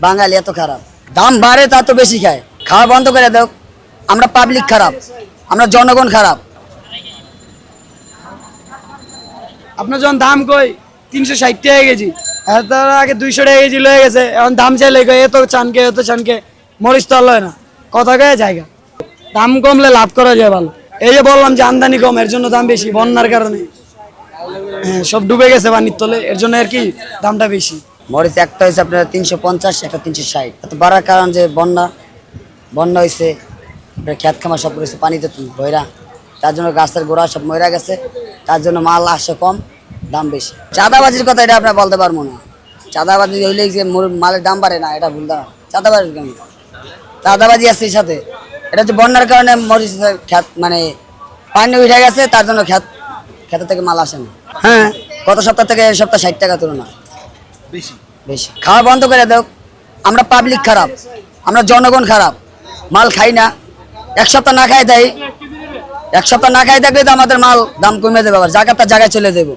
বাঙালি এত খারাপ, দাম বাড়ে তা তো বেশি খায়। খাওয়া বন্ধ করে দাও। আমরা পাবলিক খারাপ, আমরা জনগণ খারাপ। আপনার যখন দাম কই 360 টাকা কেজি, আর তার আগে 200 টাকা কেজি লয়ে গেছে, এখন দাম চাইলে কই এত চানকে এত চানকে, মরিচ তো লয় না, কথা কয়ে জায়গা। দাম কমলে লাভ করা যায় ভালো। এই যে বললাম যে আমদানি কম, এর জন্য দাম বেশি, বন্যার কারণে হ্যাঁ সব ডুবে গেছে পানির তলে, এর জন্য আর কি দামটা বেশি। মরিচ একটা হয়েছে আপনার 350, একটা 360। এত বাড়ার কারণ যে বন্যা বন্যা হয়েছে, খেত খামার সব রয়েছে পানিতে ভৈরা, তার জন্য গাছের গোড়া সব মরে গেছে, তার জন্য মাল আসে কম, দাম বেশি। চাঁদাবাজির কথা এটা আপনার বলতে পারবো না। চাঁদাবাজি হইলেই যে মালের দাম বাড়ে না, এটা ভুল ধারণা। চাঁদাবাজি কেন? চাঁদাবাজি আছে এর সাথে। এটা হচ্ছে বন্যার কারণে মরিচ খেত মানে পানি উঠে গেছে, তার জন্য খেত থেকে মাল আসে না। হ্যাঁ, গত সপ্তাহ থেকে এই সপ্তাহ 60 টাকা তুলনা বেশি বেশি। খাওয়া বন্ধ করে দাও। আমরা পাবলিক খারাপ, আমরা জনগণ খারাপ। মাল খাই না, এক সপ্তাহ না খাই দেয়, এক সপ্তাহ না খাই থাকলে তো আমাদের মাল দাম কমে দেবে, আবার জায়গাটা জায়গায় চলে দেবো।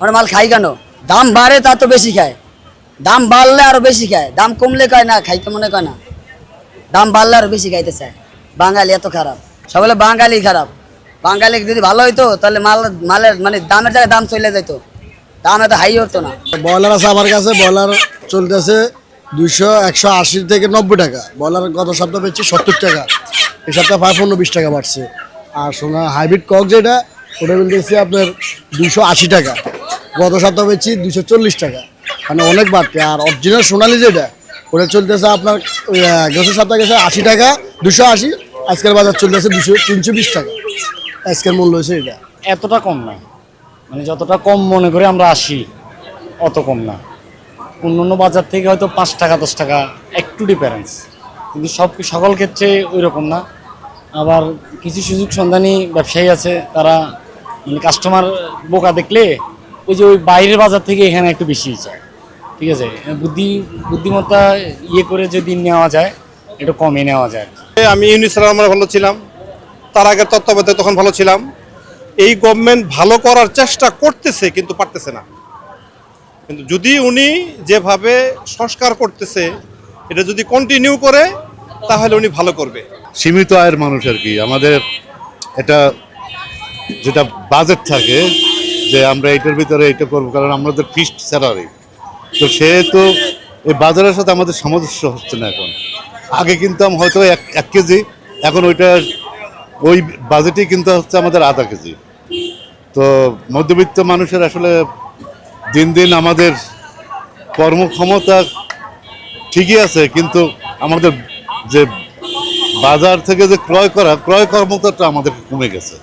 আমরা মাল খাই কেন? দাম বাড়ে তা তো বেশি খায়, দাম বাড়লে আরো বেশি খায়, দাম কমলে কয় না, খাইতে মনে কয় না, দাম বাড়লে আরো বেশি খাইতে চায়। বাঙালি এত খারাপ, সবাই বাঙালি খারাপ। বাঙালি যদি ভালো হইতো তাহলে মালের মানে দামের জায়গায় দাম চলে যেত, দাম এত হাই হতো না। ব্রয়লার আছে আমার কাছে, ব্রয়লার চলতেছে 180 থেকে 90 টাকা। ব্রয়লার গত সপ্তাহ পেয়েছি 70 টাকা, এই সপ্তাহে 15-20 টাকা বাড়ছে। আর সোনা হাইব্রিড কক যেটা, ওটা বলতেছি আপনার 280 টাকা, গত সপ্তাহ পেয়েছি 240 টাকা, মানে অনেক বাড়তে। আর অরিজিনাল সোনালি যেটা, ওটা চলতেছে আপনার গত সপ্তাহে গেছে 80 টাকা, 280। আজকের বাজার চলতেছে 320 টাকা, আজকের মূল্য হয়েছে এটা। এতটা কম না, মানে যতটা কম মনে করে আমরা আসি অত কম না। অন্য বাজার থেকে হয়তো 5 টাকা 10 টাকা একটু ডিফারেন্স, কিন্তু সকল ক্ষেত্রে ওই রকম না। আবার কিছু সুযোগ সন্ধানী ব্যবসায়ী আছে, তারা মানে কাস্টমার বোকা দেখলে ওই যে ওই বাইরের বাজার থেকে এখানে একটু বেশি চায়। ঠিক আছে, বুদ্ধিমত্তা করে যদি নেওয়া যায়, একটু কমে নেওয়া যায়। আমি ইউনিস আমরা ভালো ছিলাম, তার আগের তত্ত্বাবধায়ক তখন ভালো ছিলাম। এই গভর্নমেন্ট ভালো করার চেষ্টা করতেছে কিন্তু পারতেছে না। কিন্তু যদি উনি যেভাবে সংস্কার করতেছে এটা যদি কন্টিনিউ করে তাহলে উনি ভালো করবে। সীমিত আয়ের মানুষ আর কি, আমাদের এটা যেটা বাজেট থাকে যে আমরা এটার ভিতরে এটা করবো, কারণ আমাদের ফিক্সড স্যালারি, তো সেহেতু এই বাজারের সাথে আমাদের সামঞ্জস্য হচ্ছে না এখন। আগে কিনতাম হয়তো 1 কেজি, এখন ওইটা ওই বাজেটেই কিনতে হচ্ছে আমাদের আধা কেজি। তো মধ্যবিত্ত মানুষের আসলে দিন দিন আমাদের কর্মক্ষমতা ঠিকই আছে, কিন্তু আমাদের যে বাজার থেকে যে ক্রয় ক্ষমতাটা আমাদের কমে গেছে।